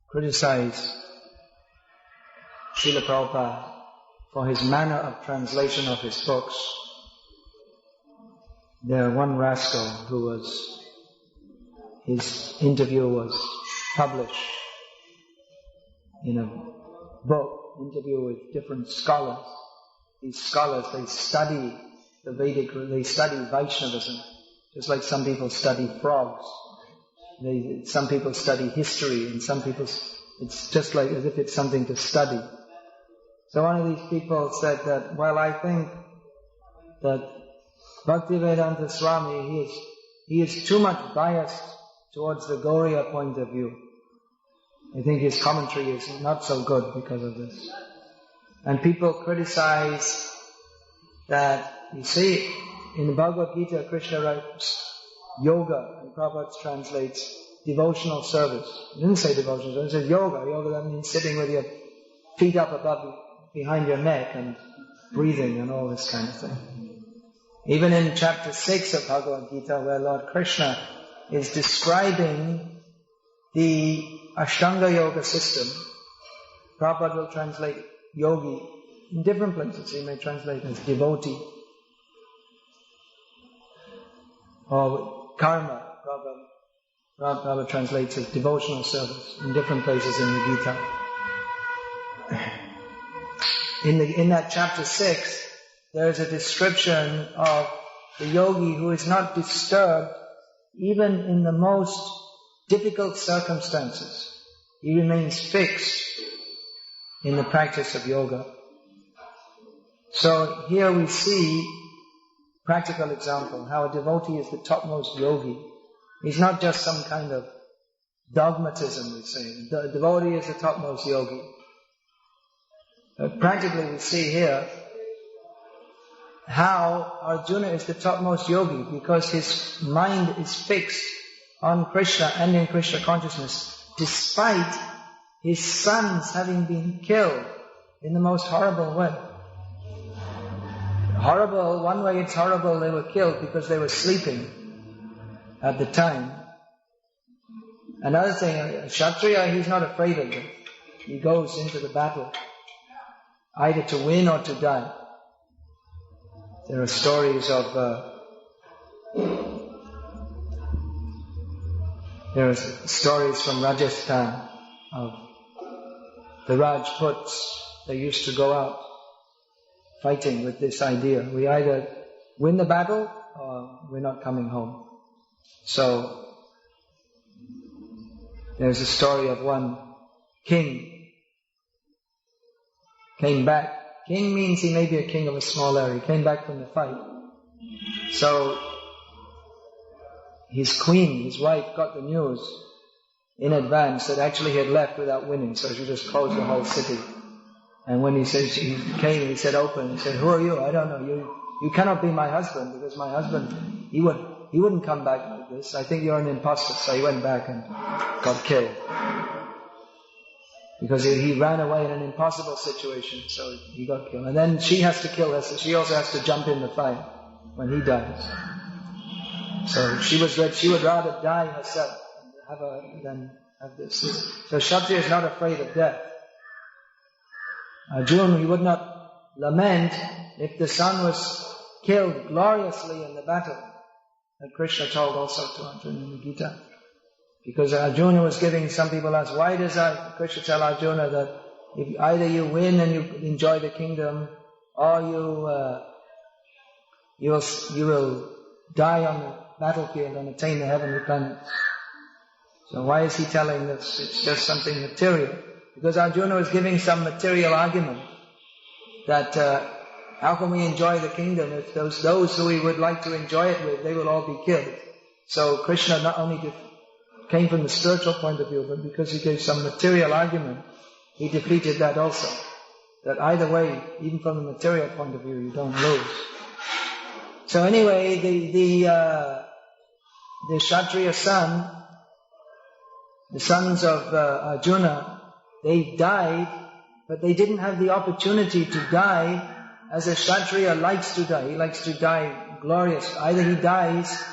criticize Srila Prabhupada for his manner of translation of his books. There one rascal his interview was published in a book, interview with different scholars. These scholars, they study they study Vaishnavism, just like some people study frogs. Some people study history, and some people, it's just like as if it's something to study. So one of these people said that, well, I think that Bhaktivedanta Swami, he is too much biased towards the Gauriya point of view. I think his commentary is not so good because of this. And people criticize that, you see, in the Bhagavad-gita, Krishna writes yoga, and Prabhupada translates devotional service. He didn't say devotional service, he says yoga. Yoga, that means sitting with your feet up above, behind your neck, and breathing and all this kind of thing. Even in chapter 6 of Bhagavad-gita, where Lord Krishna is describing the Ashtanga Yoga system, Prabhupada will translate yogi in different places. He may translate as devotee or karma. Prabhupada translates as devotional service in different places in the Gita. In that chapter 6, there is a description of the yogi who is not disturbed even in the most difficult circumstances. He remains fixed in the practice of yoga. So here we see practical example, how a devotee is the topmost yogi. He's not just some kind of dogmatism, we say. The devotee is the topmost yogi. Practically we see here how Arjuna is the topmost yogi, because his mind is fixed on Krishna and in Krishna consciousness, despite his sons having been killed in the most horrible way. Horrible, one way it's horrible, they were killed because they were sleeping at the time. Another thing, a Kshatriya, he's not afraid of it. He goes into the battle, either to win or to die. There are stories of from Rajasthan of the Rajputs. They used to go out fighting with this idea: we either win the battle or we're not coming home. So there's a story of one king came back. King means he may be a king of a small area. He came back from the fight. So his queen, his wife, got the news in advance that actually he had left without winning, so she just closed the whole city. And when he came, he said, open. He said, who are you? I don't know. You cannot be my husband, because my husband, he wouldn't come back like this. I think you're an impostor. So he went back and got killed. Because he ran away in an impossible situation, so he got killed. And then she has to kill her, so she also has to jump in the fire when he dies. So she would rather die herself than have this. So Kshatriya is not afraid of death. Arjuna, he would not lament if the son was killed gloriously in the battle, that Krishna told also to Arjuna in the Gita. Because Arjuna was giving, some people ask, why does Krishna tell Arjuna that if either you win and you enjoy the kingdom, or you will die on the battlefield and attain the heavenly planets? So why is he telling this? It's just something material. Because Arjuna was giving some material argument that how can we enjoy the kingdom if those who we would like to enjoy it with, they will all be killed. So Krishna not only came from the spiritual point of view, but because he gave some material argument, he defeated that also. That either way, even from the material point of view, you don't lose. So anyway, the Kshatriya the sons of Arjuna, they died, but they didn't have the opportunity to die as a Kshatriya likes to die. He likes to die glorious. Either he dies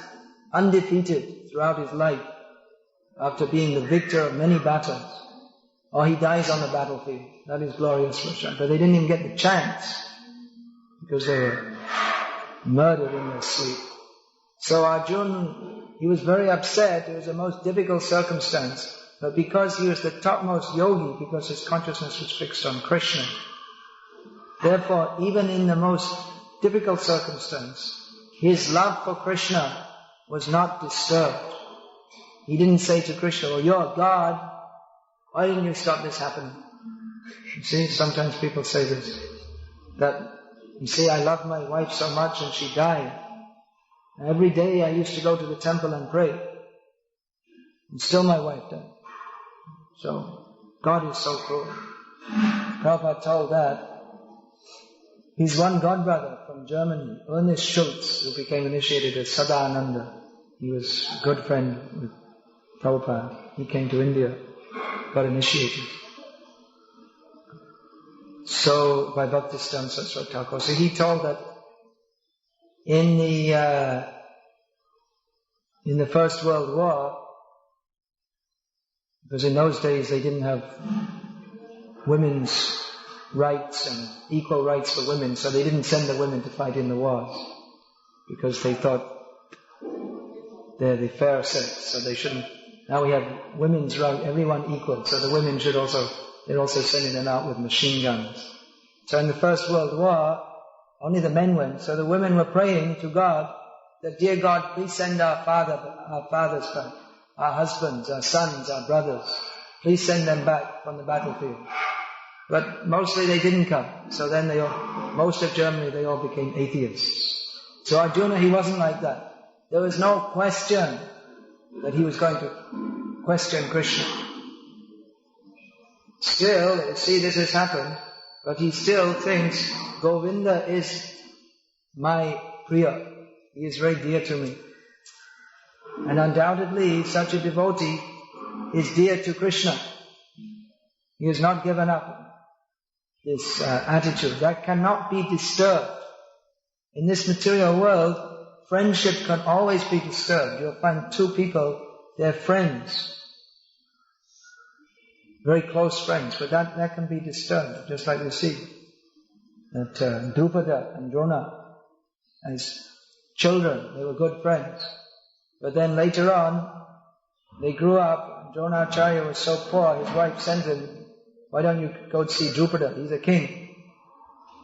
undefeated throughout his life, after being the victor of many battles, or he dies on the battlefield. That is glorious for Sri. But they didn't even get the chance because they were murdered in their sleep. So Arjuna, he was very upset. It was the most difficult circumstance. But because he was the topmost yogi, because his consciousness was fixed on Krishna, therefore, even in the most difficult circumstance, his love for Krishna was not disturbed. He didn't say to Krishna, "Oh, you're God. Why didn't you stop this happening?" You see, sometimes people say this, that, you see, I love my wife so much and she died. Every day I used to go to the temple and pray. And still my wife died. So, God is so cruel. Prabhupada told that. His one godbrother from Germany, Ernest Schultz, who became initiated as Sadananda. He was a good friend with Prabhupada. He came to India, got initiated. So, by Bhaktisiddhanta Saraswati Thakur. So he told that in the First World War, because in those days they didn't have women's rights and equal rights for women, so they didn't send the women to fight in the wars, because they thought they're the fair sex, so they shouldn't. Now we have women's right, everyone equal, so the women should also, they're also sending them out with machine guns. So in the First World War, only the men went, so the women were praying to God that, "Dear God, please send our fathers back, our husbands, our sons, our brothers. Please send them back from the battlefield." But mostly they didn't come. So then most of Germany, they all became atheists. So Arjuna, he wasn't like that. There was no question that he was going to question Krishna. Still, you see, this has happened, but he still thinks Govinda is my Priya. He is very dear to me. And undoubtedly, such a devotee is dear to Krishna. He has not given up this attitude. That cannot be disturbed. In this material world, friendship can always be disturbed. You'll find two people, they're friends, very close friends, but that can be disturbed, just like we see that Drupada and Drona, as children, they were good friends. But then later on, they grew up, and Dronacharya was so poor, his wife sent him, "Why don't you go see Drupada? He's a king.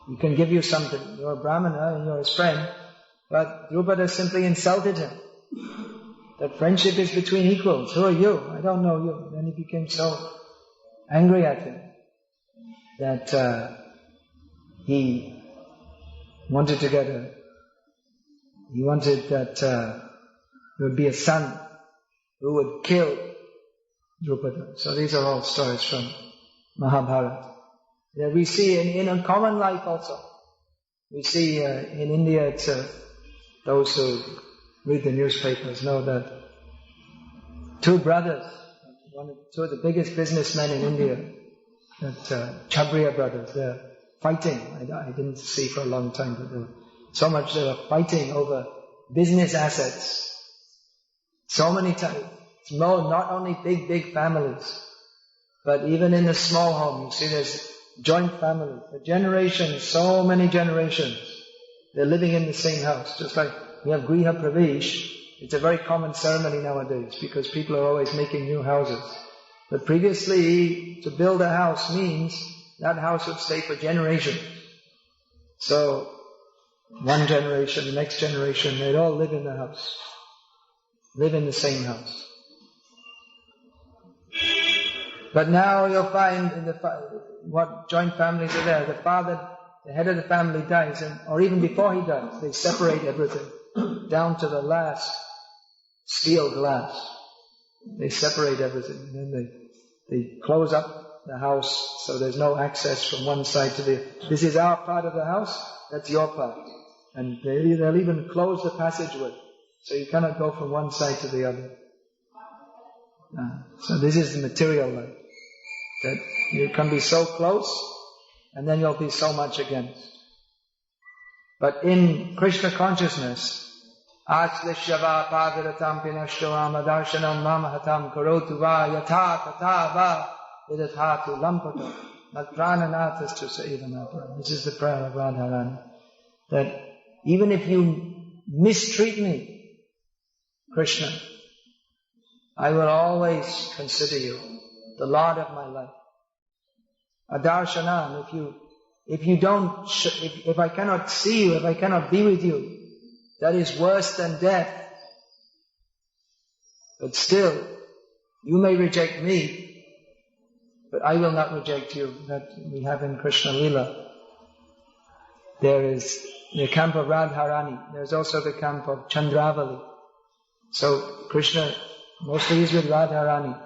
He can give you something. You're a Brahmana and you're his friend." But Drupada simply insulted him. That friendship is between equals. "Who are you? I don't know you." And then he became so angry at him that he wanted that there would be a son who would kill Drupada. So these are all stories from Mahabharata. That we see in a common life also. We see in India, it's those who read the newspapers know that two brothers, two of the biggest businessmen in India, that Chabriya brothers, they're fighting. I didn't see for a long time, but they were fighting over business assets. So many times. It's not only big families, but even in a small home, you see there's joint families. The generations, so many generations, they're living in the same house. Just like we have Griha Pravesh, it's a very common ceremony nowadays because people are always making new houses. But previously, to build a house means that house would stay for generations. So, one generation, the next generation, they'd all live in the house. Live in the same house. But now you'll find what joint families are there. The head of the family dies, or even before he dies, they separate everything down to the last steel glass. They separate everything, and then they close up the house so there's no access from one side to the. This is our part of the house. That's your part, and they'll even close the passageway, so you cannot go from one side to the other. So this is the material life. That you can be so close, and then you'll be so much against. But in Krishna consciousness, Aslishyava padaratam pinashtavam adarshanam mamahatam karotu va yatha tatha va vidadhatu lampato nat prananathas tu saivanaparam. This is the prayer of Radharani. That even if you mistreat me, Krishna, I will always consider you the Lord of my life. Adarshana, if I cannot see you, if I cannot be with you, that is worse than death. But still, you may reject me, but I will not reject you. That we have in Krishna Lila. There is the camp of Radharani. There's also the camp of Chandravali. So Krishna mostly is with Radharani.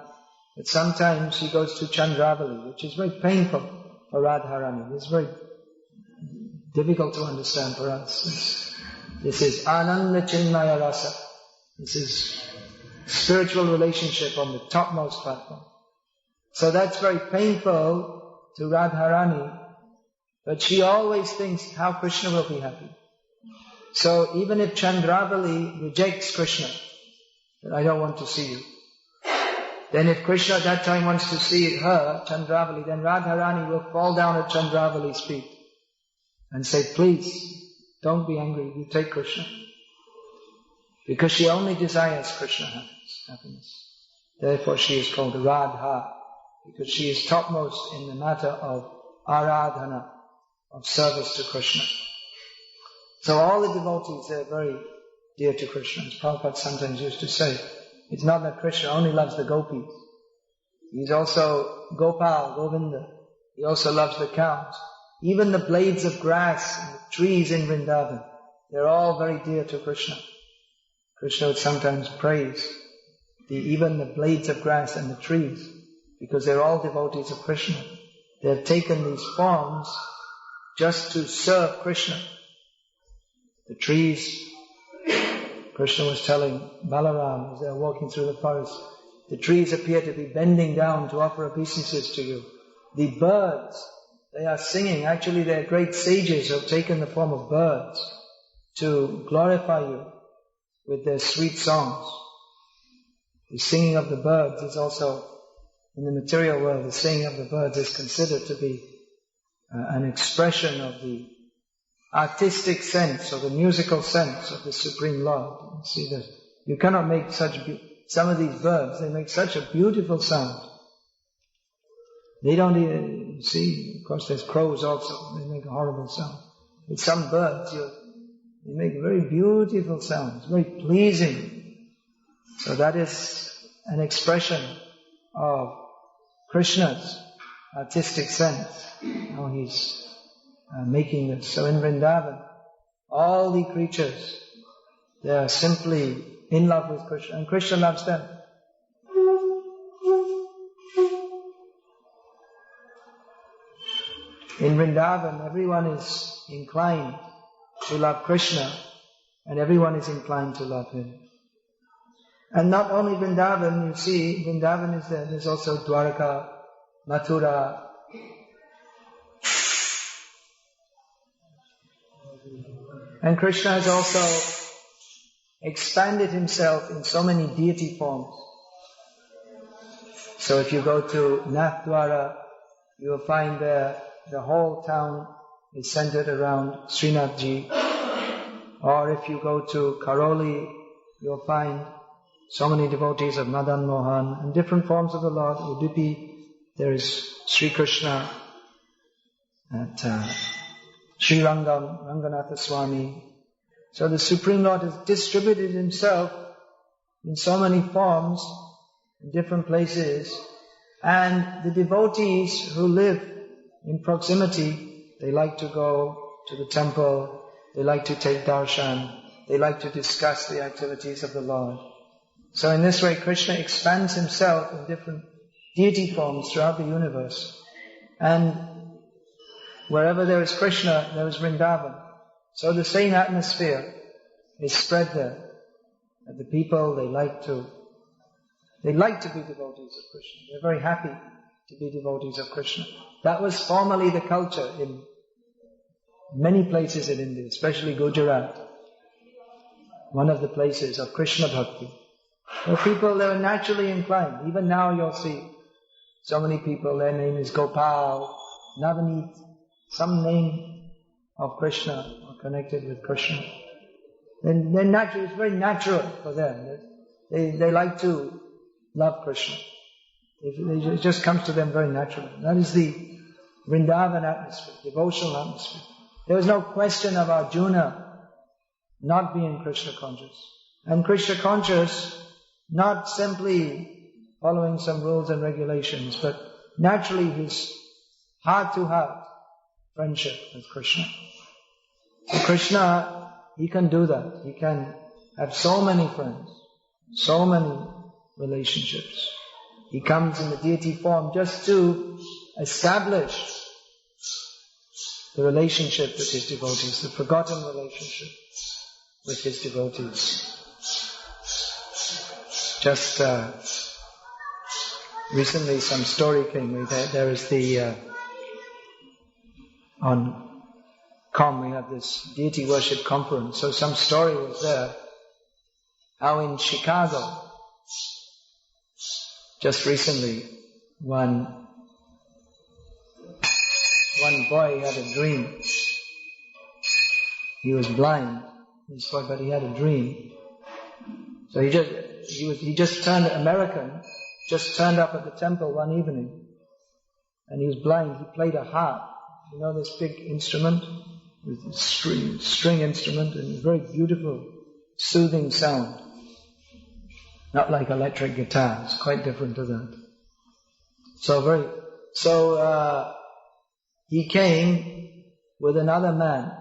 But sometimes he goes to Chandravali, which is very painful for Radharani. It's very difficult to understand for us. This is Ananda Chinmaya Rasa. This is spiritual relationship on the topmost platform. So that's very painful to Radharani, but she always thinks how Krishna will be happy. So even if Chandravali rejects Krishna, that I don't want to see you, then if Krishna at that time wants to see her, Chandravali, then Radharani will fall down at Chandravali's feet and say, please, don't be angry, you take Krishna. Because she only desires Krishna happiness. Therefore she is called Radha, because she is topmost in the matter of aradhana, of service to Krishna. So all the devotees, they're very dear to Krishna. As Prabhupada sometimes used to say, it's not that Krishna only loves the gopis. He's also Gopal, Govinda. He also loves the cows. Even the blades of grass and the trees in Vrindavan, they're all very dear to Krishna. Krishna would sometimes praise even the blades of grass and the trees, because they're all devotees of Krishna. They have taken these forms just to serve Krishna. The trees, Krishna was telling Balaram as they were walking through the forest, the trees appear to be bending down to offer obeisances to you. The birds, they are singing. Actually, they are great sages who have taken the form of birds to glorify you with their sweet songs. The singing of the birds is also, in the material world, the singing of the birds is considered to be an expression of the artistic sense or the musical sense of the Supreme Lord. You see that you cannot make some of these birds, they make such a beautiful sound. They don't even see, of course there's crows also, they make a horrible sound. But some birds, they make very beautiful sounds, very pleasing. So that is an expression of Krishna's artistic sense, how he's making this. So in Vrindavan, all the creatures, they are simply in love with Krishna, and Krishna loves them. In Vrindavan, everyone is inclined to love Krishna, and everyone is inclined to love him. And not only Vrindavan, you see, Vrindavan is there, there's also Dwarka, Mathura. And Krishna has also expanded himself in so many deity forms. So if you go to Nathdwara, you will find there the whole town is centered around Srinathji. Or if you go to Karoli, you'll find so many devotees of Madan Mohan and different forms of the Lord. Udupi, there is Sri Krishna. At Sri Rangam, Ranganatha Swami. So the Supreme Lord has distributed himself in so many forms, in different places, and the devotees who live in proximity, they like to go to the temple, they like to take darshan, they like to discuss the activities of the Lord. So in this way, Krishna expands himself in different deity forms throughout the universe. And wherever there is Krishna, there is Vrindavan. So the same atmosphere is spread there. And the people, they like to be devotees of Krishna. They're very happy to be devotees of Krishna. That was formerly the culture in many places in India, especially Gujarat. One of the places of Krishna Bhakti. Where people, they were naturally inclined. Even now you'll see So many people, their name is Gopal, Navaneet, some name of Krishna or connected with Krishna. Then they're natural, it's very natural for them. They like to love Krishna. It just comes to them very naturally. That is the Vrindavan atmosphere, devotional atmosphere. There was no question of Arjuna not being Krishna conscious. And Krishna conscious, not simply following some rules and regulations, but naturally his heart-to-heart friendship with Krishna. So Krishna, he can do that. He can have so many friends, so many relationships. He comes in the deity form just to establish the relationship with his devotees, the forgotten relationship with his devotees. Just recently some story came. There is on COM we have this deity worship conference. So some story was there how in Chicago, just recently, one boy had a dream. He was blind, but he had a dream. So he just turned American, just turned up at the temple one evening, and he was blind. He played a harp. You know this big instrument, with a string instrument, and very beautiful, soothing sound. Not like electric guitar. It's quite different to that. So he came with another man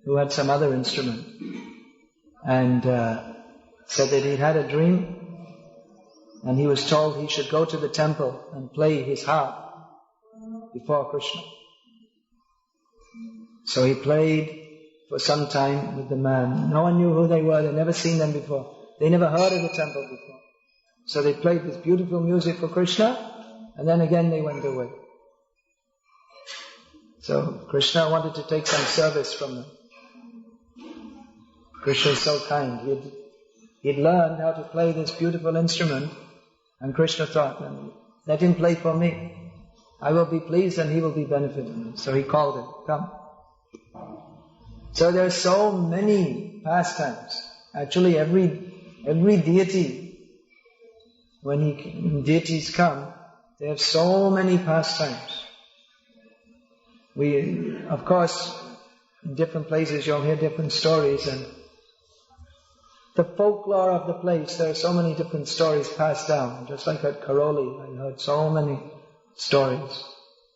who had some other instrument, and said that he'd had a dream, and he was told he should go to the temple and play his harp before Krishna. So he played for some time with the man. No one knew who they were. They'd never seen them before. They never heard of the temple before. So they played this beautiful music for Krishna, and then again they went away. So Krishna wanted to take some service from them. Krishna is so kind. He'd learned how to play this beautiful instrument, and Krishna thought, let him play for me. I will be pleased and he will be benefited. So he called him, come. So there are so many pastimes. Actually every deity, when deities come, they have so many pastimes. Of course, in different places you'll hear different stories, and the folklore of the place, there are so many different stories passed down. Just like at Karoli, I heard so many stories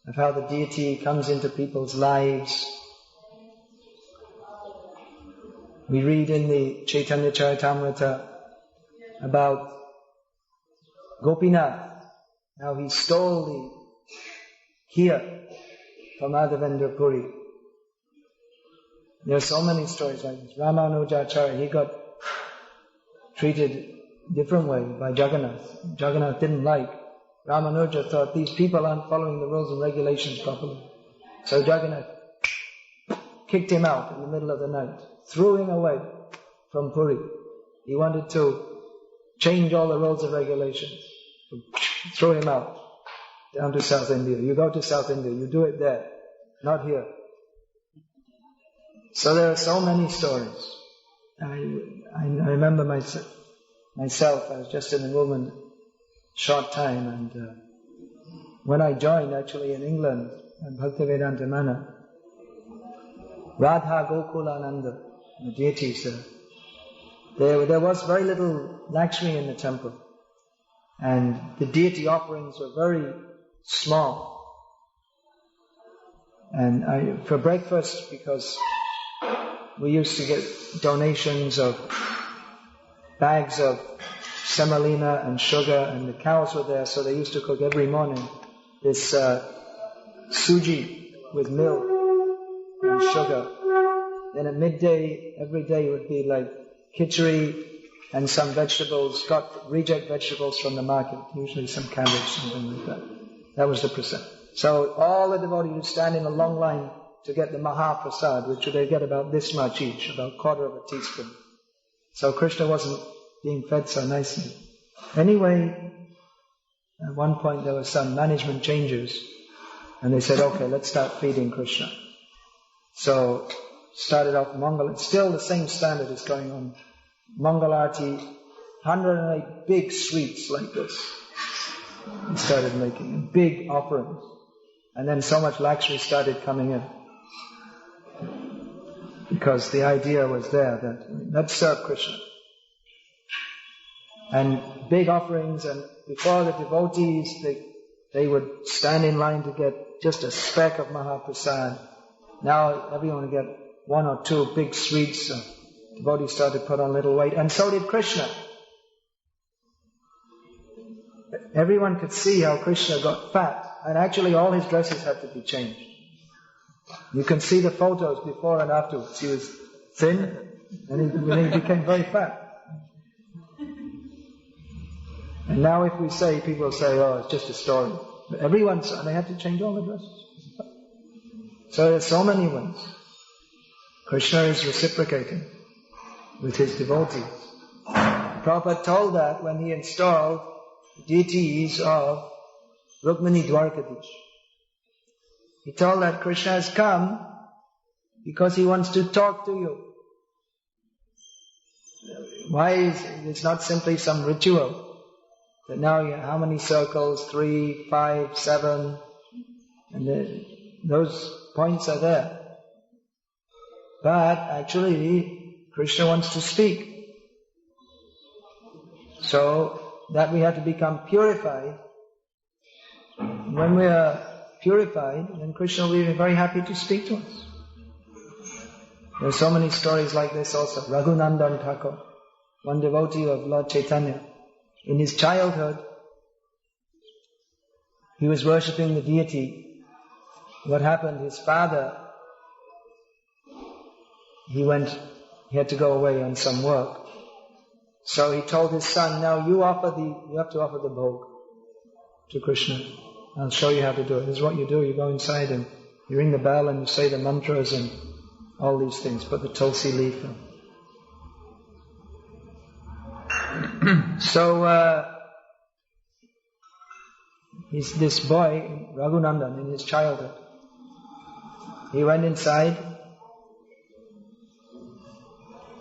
of how the deity comes into people's lives. We read in the Chaitanya Charitamrita about Gopinath, how he stole the kheer from Madhavendra Puri. There are so many stories like this. Ramanujacharya, he got treated different way by Jagannath. Jagannath didn't like. Ramanuja thought these people aren't following the rules and regulations properly. So Jagannath kicked him out in the middle of the night, threw him away from Puri. He wanted to change all the rules and regulations. Throw him out down to South India. You go to South India, you do it there, not here. So there are so many stories. I remember myself, I was just in the movement short time, and when I joined actually in England at Bhaktivedanta Mana, Radha Gokulananda, the deities there was very little Lakshmi in the temple, and the deity offerings were very small. And for breakfast, because we used to get donations of bags of semolina and sugar, and the cows were there, so they used to cook every morning this suji with milk and sugar. Then at midday, every day would be like khichdi and some vegetables, got reject vegetables from the market, usually some cabbage, something like that. That was the prasad. So all the devotees would stand in a long line to get the Mahaprasad, which they get about this much each, about a quarter of a teaspoon. So Krishna wasn't being fed so nicely. Anyway, At one point there were some management changes, and they said, okay, let's start feeding Krishna. So, started off Mangal, it's still the same standard is going on. Mangal Arati, 108 big sweets like this. He started making big offerings. And then so much Lakshmi started coming in. Because the idea was there that let's serve Krishna. And big offerings, and before the devotees, they would stand in line to get just a speck of Mahaprasad. Now everyone would get 1 or 2 big sweets. So devotees started to put on little weight, and so did Krishna. Everyone could see how Krishna got fat, and actually all his dresses had to be changed. You can see the photos before and afterwards. He was thin, and he became very fat. And now if we say, people will say, oh, it's just a story. But and they had to change all the dresses. So there's so many ways. Krishna is reciprocating with his devotees. Prabhupada told that when he installed deities of Rukmini Dwarkadish. He told that Krishna has come because he wants to talk to you. Why is it's not simply some ritual? That now how many circles? 3, 5, 7, and those points are there. But actually, Krishna wants to speak. So that we have to become purified. When we are purified, then Krishna will be very happy to speak to us. There are so many stories like this also. Raghunandan Thakur, one devotee of Lord Chaitanya. In his childhood, he was worshipping the deity. What happened? His father, he had to go away on some work. So he told his son, now you have to offer the bhog to Krishna. I'll show you how to do it. This is what you do. You go inside and you ring the bell and you say the mantras and all these things. Put the tulsi leaf in. So, he's this boy, Raghunandan, in his childhood. He went inside,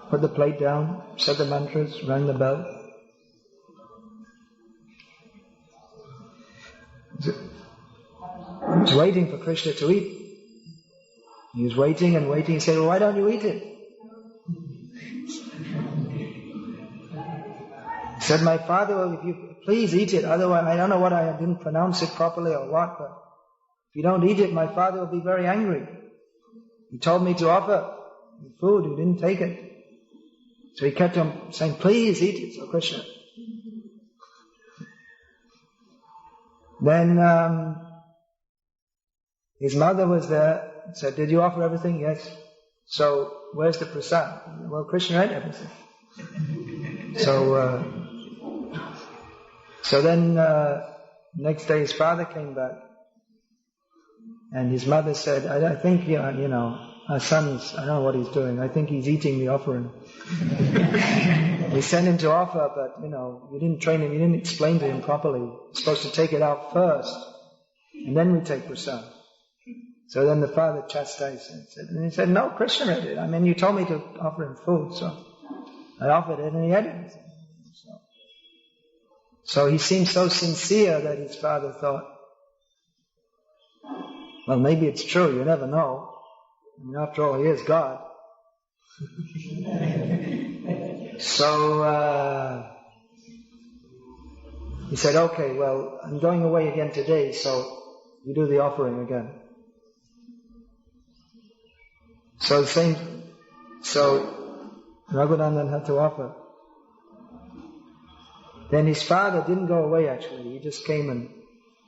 put the plate down, said the mantras, rang the bell. He was waiting for Krishna to eat. He was waiting and waiting. He said, well, why don't you eat it? He said, my father, if you please eat it, otherwise I don't know what I didn't pronounce it properly or what, but if you don't eat it, my father will be very angry. He told me to offer food, you didn't take it. So he kept on saying, please eat it, so Krishna. Then his mother was there, said, did you offer everything? Yes. So where's the prasad? Well, Krishna ate everything. So then next day his father came back, and his mother said, I think our son's, I don't know what he's doing, I think he's eating the offering. We sent him to offer, but you didn't train him, you didn't explain to him properly. You're supposed to take it out first, and then we take prasad. So then the father chastised him, and he said, no, Krishna ate it. I mean, you told me to offer him food, so I offered it and he ate it. So he seemed so sincere that his father thought, well, maybe it's true, you never know. I mean, after all, he is God. So he said, okay, well, I'm going away again today, so you do the offering again. So Raghunandan had to offer. Then his father didn't go away actually, he just came and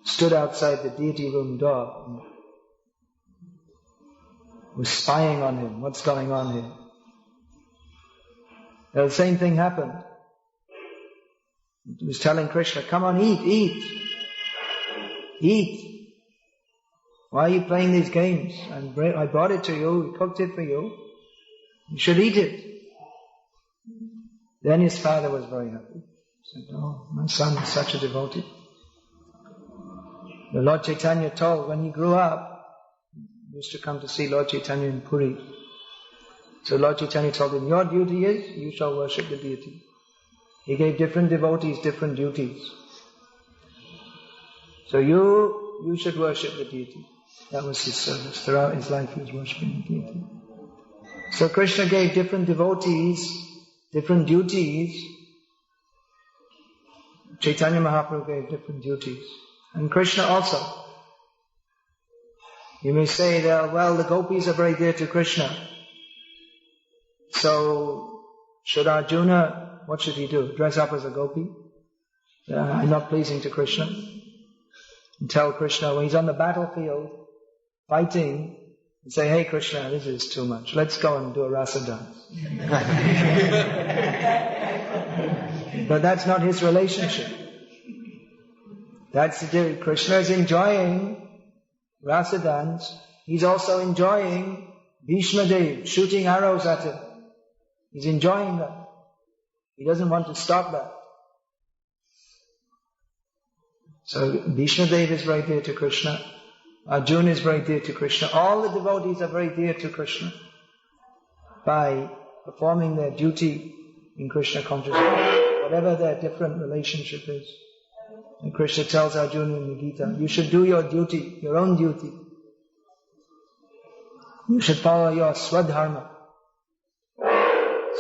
stood outside the deity room door and was spying on him, what's going on here. Now, the same thing happened. He was telling Krishna, come on, eat. Why are you playing these games? I brought it to you, we cooked it for you. You should eat it. Then his father was very happy. He said, oh, my son is such a devotee. The Lord Chaitanya told when he grew up, he used to come to see Lord Chaitanya in Puri. So Lord Chaitanya told him, your duty is, you shall worship the deity. He gave different devotees different duties. So you should worship the deity. That was his service. Throughout his life he was worshipping the deity. So Krishna gave different devotees different duties. Chaitanya Mahaprabhu gave different duties. And Krishna also. You may say that, well, the gopis are very dear to Krishna. So, should Arjuna, what should he do? Dress up as a gopi? I'm not pleasing to Krishna. And tell Krishna, when he's on the battlefield, fighting, and say, hey Krishna, this is too much. Let's go and do a rasa dance. But that's not his relationship. That's the Krishna is enjoying rasa dance. He's also enjoying Bhishma Dev shooting arrows at him. He's enjoying that. He doesn't want to stop that. So Bhishma Dev is very dear to Krishna. Arjuna is very dear to Krishna. All the devotees are very dear to Krishna by performing their duty in Krishna consciousness, whatever their different relationship is. And Krishna tells Arjuna in the Gita, you should do your duty, your own duty. You should follow your swadharma.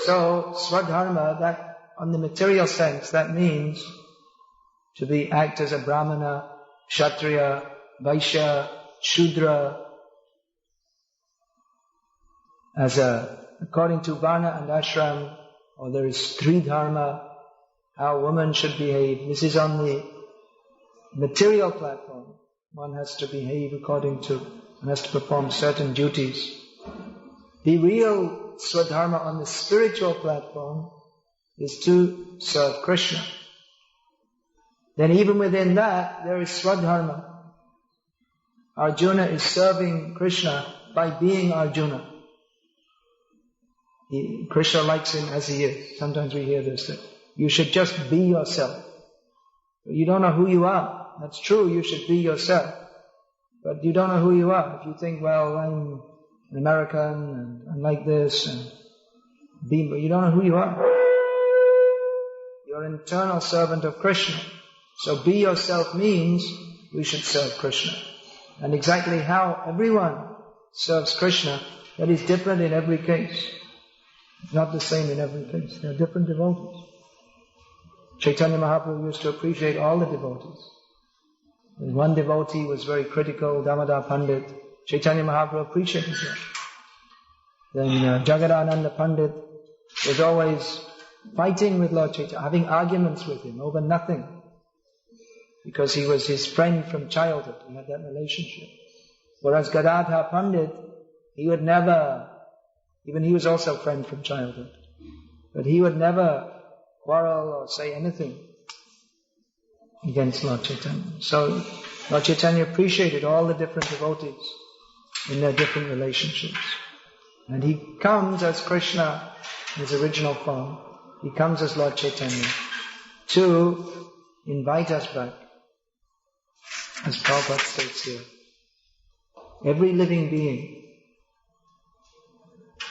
So, swadharma, that on the material sense, that means to act as a brahmana, kshatriya, vaishya, shudra, according to varna and ashram, or there is three dharma, how a woman should behave. This is on the material platform. One has to behave one has to perform certain duties. The real swadharma on the spiritual platform is to serve Krishna. Then even within that, there is swadharma. Arjuna is serving Krishna by being Arjuna. Krishna likes him as he is. Sometimes we hear this, that you should just be yourself. You don't know who you are. That's true, you should be yourself. But you don't know who you are. If you think, well, I'm an American and I'm like this, but you don't know who you are. You're an eternal servant of Krishna. So be yourself means we should serve Krishna. And exactly how everyone serves Krishna, that is different in every case. It's not the same in every case. There are different devotees. Chaitanya Mahaprabhu used to appreciate all the devotees. When one devotee was very critical, Damodar Pandit, Chaitanya Mahaprabhu appreciated him. Then Jagadananda Pandit was always fighting with Lord Chaitanya, having arguments with him over nothing. Because he was his friend from childhood. He had that relationship. Whereas Gadadhar Pandit, he would never, even he was also a friend from childhood, but he would never quarrel or say anything against Lord Chaitanya. So Lord Chaitanya appreciated all the different devotees in their different relationships. And he comes as Krishna in his original form. He comes as Lord Chaitanya to invite us back. As Prabhupada states here, every living being,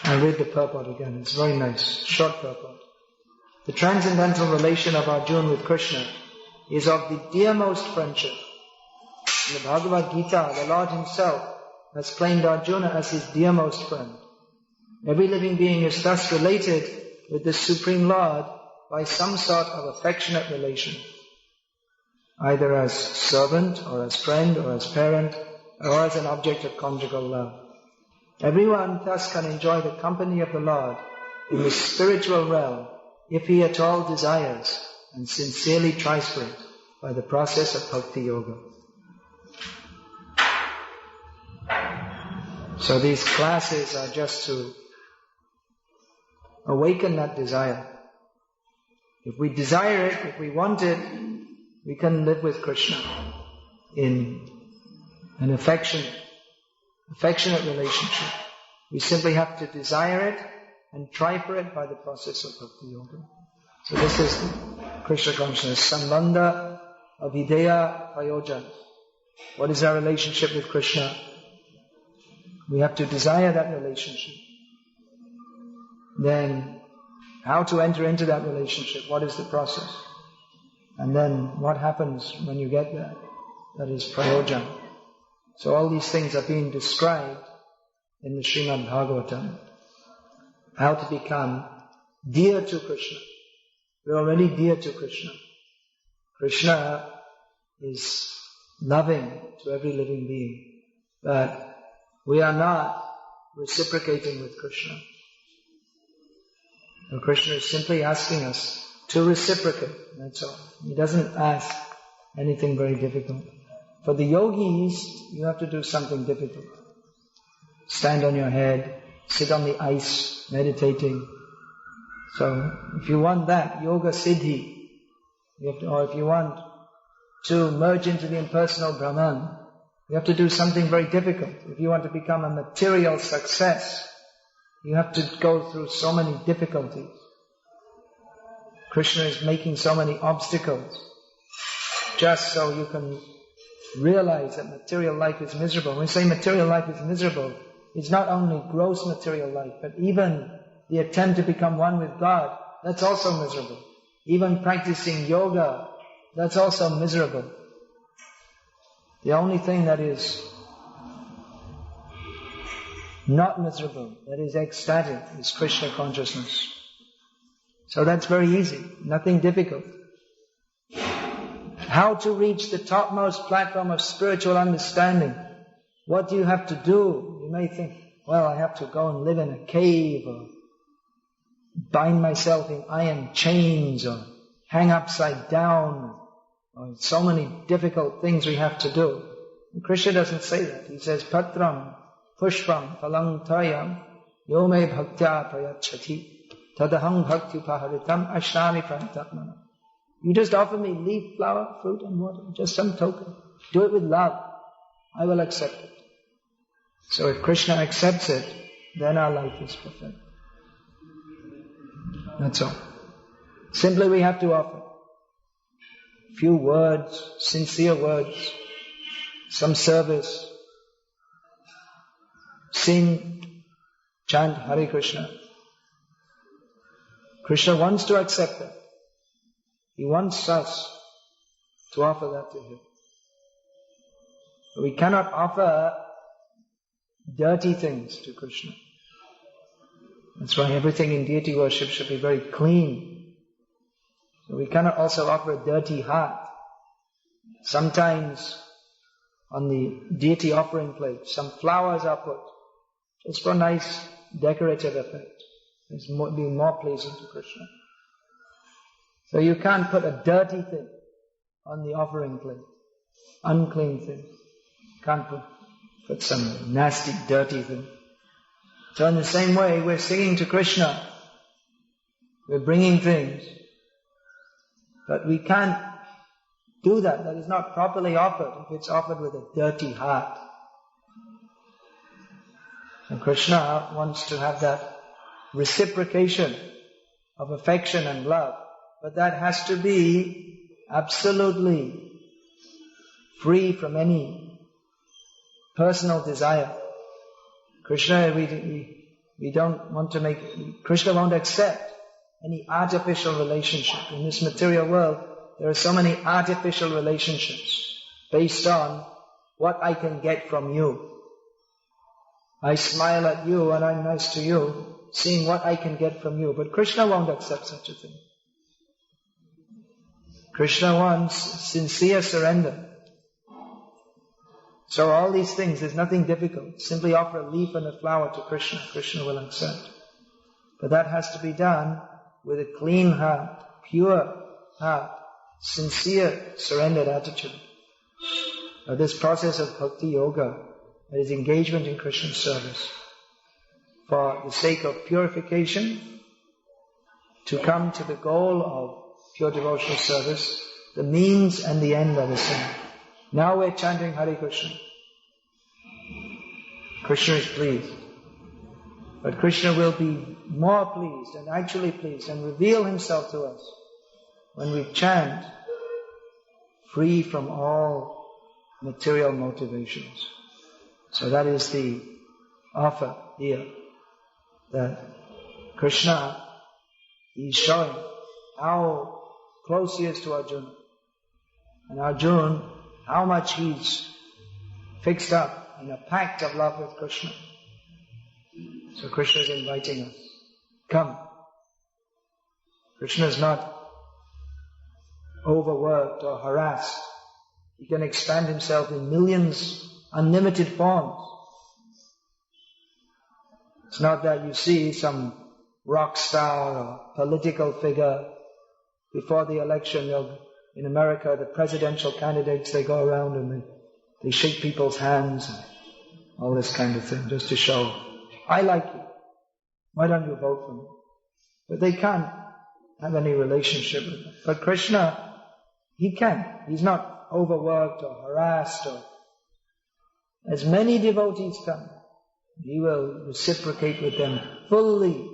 I read the purport again, it's very nice, short purport. The transcendental relation of Arjuna with Krishna is of the dearmost friendship. In the Bhagavad-gita, the Lord himself has claimed Arjuna as his dearmost friend. Every living being is thus related with the Supreme Lord by some sort of affectionate relation, either as servant, or as friend, or as parent, or as an object of conjugal love. Everyone thus can enjoy the company of the Lord in the spiritual realm if he at all desires and sincerely tries for it by the process of Bhakti Yoga. So these classes are just to awaken that desire. If we desire it, if we want it, we can live with Krishna in an affectionate relationship. We simply have to desire it and try for it by the process of Bhakti Yoga. So this is Krishna consciousness, Sambandha Avideya Prayojan. What is our relationship with Krishna? We have to desire that relationship. Then, how to enter into that relationship? What is the process? And then, what happens when you get there? That is prayojan. So all these things are being described in the Srimad Bhagavatam. How to become dear to Krishna. We're already dear to Krishna. Krishna is loving to every living being. But we are not reciprocating with Krishna. And Krishna is simply asking us to reciprocate. That's all. He doesn't ask anything very difficult. For the yogis, you have to do something difficult. Stand on your head, sit on the ice, meditating. So, if you want that, yoga siddhi, or if you want to merge into the impersonal Brahman, you have to do something very difficult. If you want to become a material success, you have to go through so many difficulties. Krishna is making so many obstacles just so you can realize that material life is miserable. When we say material life is miserable, it's not only gross material life, but even the attempt to become one with God, that's also miserable. Even practicing yoga, that's also miserable. The only thing that is not miserable, that is ecstatic, is Krishna consciousness. So that's very easy, nothing difficult. How to reach the topmost platform of spiritual understanding? What do you have to do? You may think, well, I have to go and live in a cave, or bind myself in iron chains, or hang upside down, or so many difficult things we have to do. And Krishna doesn't say that. He says, Patram, Pushpam, Phalang Tayam, Yome Bhaktya Prayachati, Tadahang Bhakti Paharitam, Ashnami Prantatmana. You just offer me leaf, flower, fruit and water, just some token. Do it with love. I will accept it. So if Krishna accepts it, then our life is perfect. That's all. Simply we have to offer few words, sincere words, some service, sing, chant Hare Krishna. Krishna wants to accept that. He wants us to offer that to Him. We cannot offer dirty things to Krishna. That's why everything in deity worship should be very clean. So we cannot also offer a dirty heart. Sometimes on the deity offering plate, some flowers are put just for nice decorative effect. It's being more pleasing to Krishna. So you can't put a dirty thing on the offering plate. Unclean thing. Can't put some nasty, dirty thing. So in the same way, we're singing to Krishna. We're bringing things. But we can't do that. That is not properly offered if it's offered with a dirty heart. And Krishna wants to have that reciprocation of affection and love. But that has to be absolutely free from any personal desire. Krishna, we don't want to make, Krishna won't accept any artificial relationship. In this material world, there are so many artificial relationships based on what I can get from you. I smile at you and I'm nice to you, seeing what I can get from you. But Krishna won't accept such a thing. Krishna wants sincere surrender. So all these things, there's nothing difficult. Simply offer a leaf and a flower to Krishna. Krishna will accept. But that has to be done with a clean heart, pure heart, sincere, surrendered attitude. Now this process of bhakti yoga, that is engagement in Krishna's service, for the sake of purification, to come to the goal of pure devotional service, the means and the end are the same. Now we're chanting Hare Krishna. Krishna is pleased. But Krishna will be more pleased and actually pleased and reveal Himself to us when we chant free from all material motivations. So that is the offer here, that Krishna is showing how close he is to Arjuna. And Arjuna, how much he's fixed up in a pact of love with Krishna. So Krishna is inviting us, come. Krishna is not overworked or harassed. He can expand himself in millions, unlimited forms. It's not that you see some rock star or political figure before the election. In America, the presidential candidates, they go around and they shake people's hands and all this kind of thing, just to show, I like you. Why don't you vote for me? But they can't have any relationship with them. But Krishna, he can. He's not overworked or harassed. As many devotees come, he will reciprocate with them fully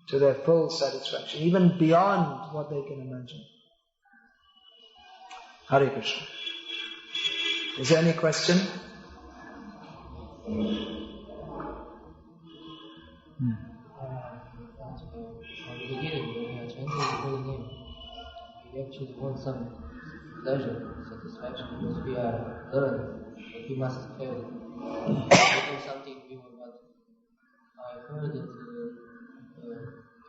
to their full satisfaction, even beyond what they can imagine. Hare Krishna. Is there any question? At the beginning, when we are chanting the holy name, we actually want some pleasure, satisfaction, because we are learning that we must fail. We do something we will want. I heard that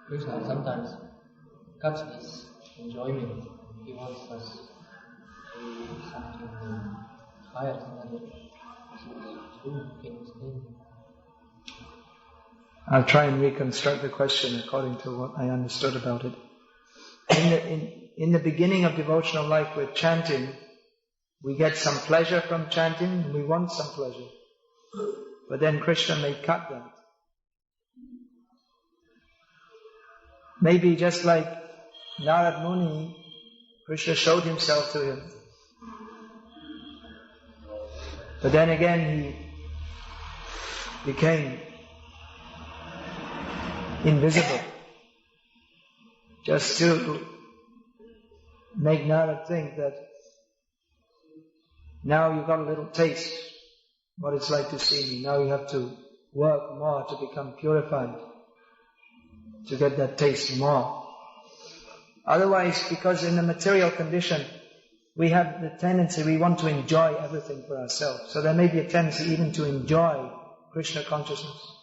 Krishna sometimes cuts this enjoyment. He wants us to do something higher than that. Can you explain? I'll try and reconstruct the question according to what I understood about it. In the beginning of devotional life with chanting, we get some pleasure from chanting, and we want some pleasure. But then Krishna may cut that. Maybe just like Narad Muni, Krishna showed himself to him. But then again he became invisible, just to make Narad think that now you've got a little taste what it's like to see me. Now you have to work more to become purified, to get that taste more. Otherwise, because in the material condition, we have the tendency, we want to enjoy everything for ourselves. So there may be a tendency even to enjoy Krishna consciousness.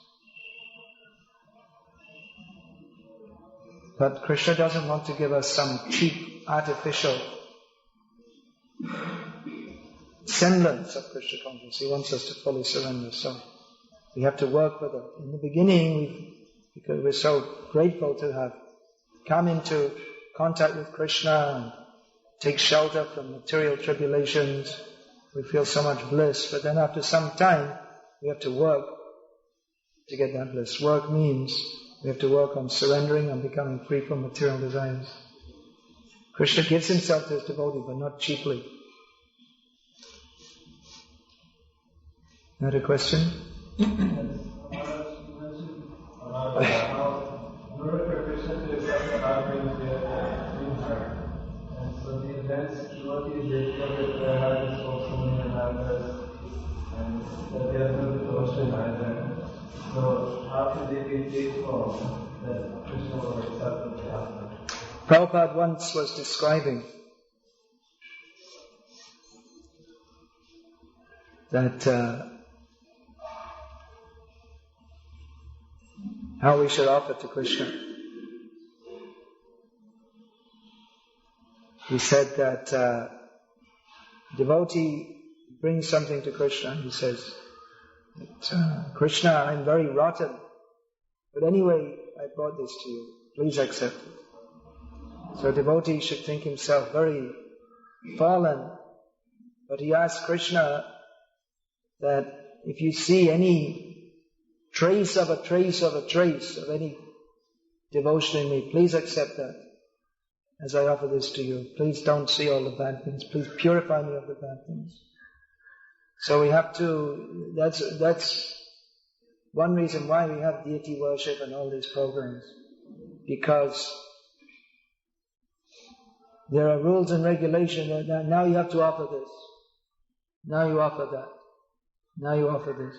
But Krishna doesn't want to give us some cheap, artificial semblance of Krishna consciousness. He wants us to fully surrender. So we have to work with it. In the beginning, because we're so grateful to have come into contact with Krishna and take shelter from material tribulations, we feel so much bliss. But then after some time, we have to work to get that bliss. Work means we have to work on surrendering and becoming free from material desires. Krishna gives himself to his devotee, but not cheaply. Another question? So how can they be faithful that Krishna will accept the offer? Prabhupada once was describing that how we should offer to Krishna. He said that devotee brings something to Krishna. He says, Krishna, I'm very rotten, but anyway, I brought this to you. Please accept it. So a devotee should think himself very fallen, but he asks Krishna that if you see any trace of any devotion in me, please accept that as I offer this to you. Please don't see all the bad things. Please purify me of the bad things. So we have to, that's one reason why we have deity worship and all these programs. Because there are rules and regulations that now you have to offer this. Now you offer that. Now you offer this.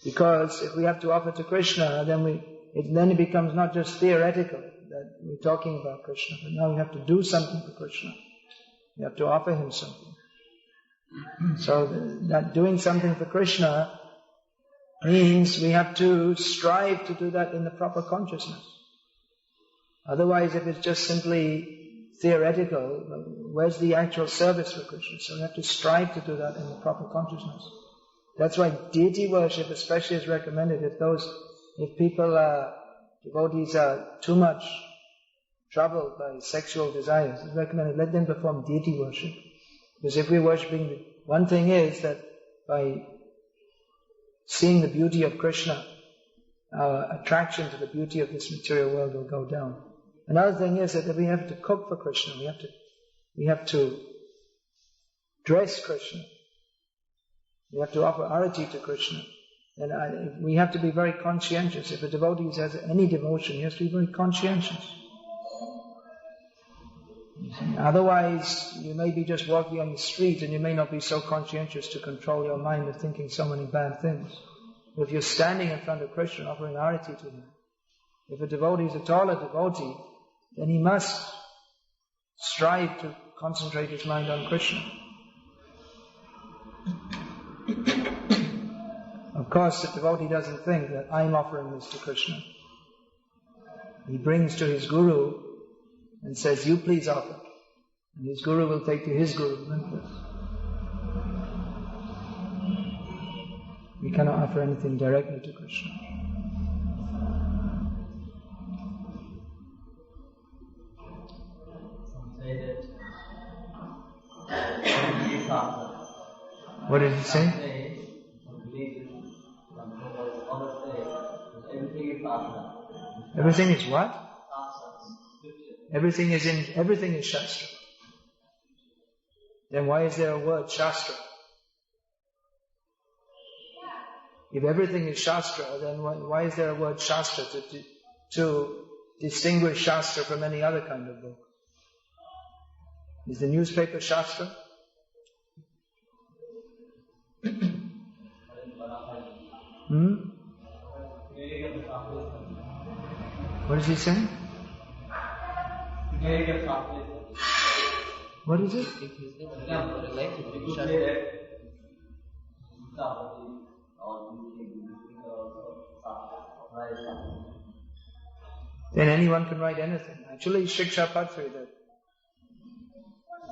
Because if we have to offer to Krishna, then it becomes not just theoretical that we're talking about Krishna, but now we have to do something for Krishna. We have to offer him something. So that doing something for Krishna means we have to strive to do that in the proper consciousness. Otherwise, if it's just simply theoretical, where's the actual service for Krishna? So we have to strive to do that in the proper consciousness. That's why deity worship especially is recommended. If devotees are too much troubled by sexual desires, it's recommended let them perform deity worship. Because if we're worshipping, one thing is that by seeing the beauty of Krishna, our attraction to the beauty of this material world will go down. Another thing is that we have to cook for Krishna. We have to dress Krishna. We have to offer arati to Krishna. And we have to be very conscientious. If a devotee has any devotion, he has to be very conscientious. Otherwise, you may be just walking on the street and you may not be so conscientious to control your mind of thinking so many bad things. But if you're standing in front of Krishna offering arati to him, if a devotee is at all a devotee, then he must strive to concentrate his mind on Krishna. Of course, the devotee doesn't think that I'm offering this to Krishna. He brings to his guru and says, you please offer. And his guru will take to his guru like this. We cannot offer anything directly to Krishna. Some say that What did he say? Everything is what? Everything is Shastra. Then why is there a word Shastra? If everything is Shastra, then why is there a word Shastra to distinguish Shastra from any other kind of book? Is the newspaper Shastra? What is he saying? What is it? Then anyone can write anything. Actually, Shiksha Patri, that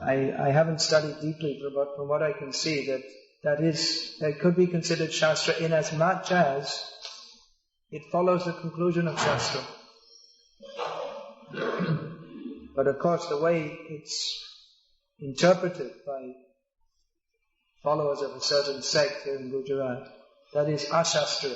I haven't studied deeply, but from what I can see, that could be considered Shastra in as much as it follows the conclusion of Shastra. But of course, the way it's interpreted by followers of a certain sect here in Gujarat, that is Ashastra.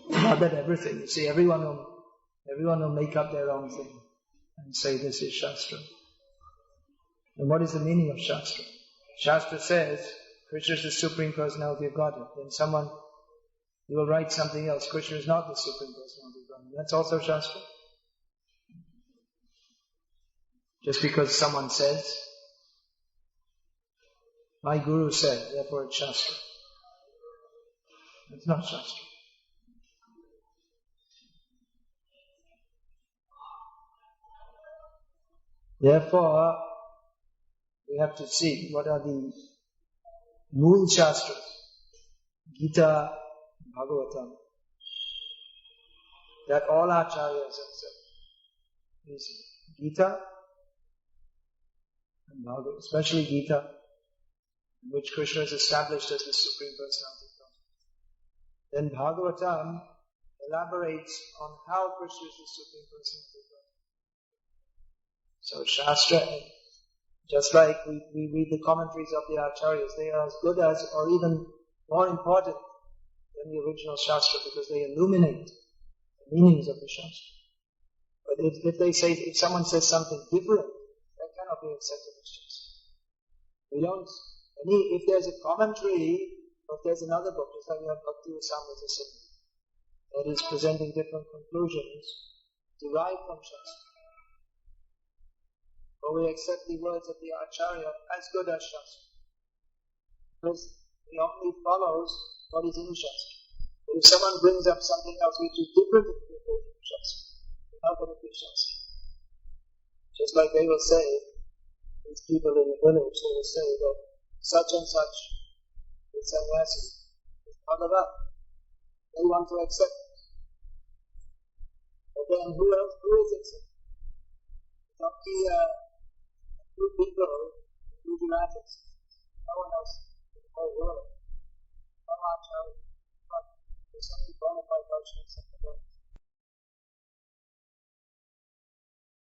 Not that everything. You see, everyone will make up their own thing and say this is Shastra. And what is the meaning of Shastra? Shastra says Krishna is the Supreme Personality of Godhead. Then you will write something else. Krishna is not the Supreme Personality of Godhead. That's also Shastra. Just because someone says, my Guru said, therefore it's Shastra. It's not Shastra. Therefore, we have to see what are the Mool Shastras, Gita, Bhagavatam, that all acharyas have said. Is Gita and Bhagavatam, especially Gita, in which Krishna is established as the Supreme Personality of God. Then Bhagavatam elaborates on how Krishna is the Supreme Personality of God. So Shastra, just like we read the commentaries of the acharyas, they are as good as or even more important than the original Shastra because they illuminate the meanings of the Shastra. But if someone says something different, that cannot be accepted as Shastra. If there's a commentary, or if there's another book, just like we have Bhakti that is presenting different conclusions, derived from Shastra. Or we accept the words of the Acharya as good as Shastra. Because he only follows what is in Shastra. But if someone brings up something else which is different from Shastra, it's not going to be Shastra. Just like they will say, these people in the village, they will say that such and such is sannyasi, is Bhagavat. They want to accept it. But then who is accepting? It's only a few people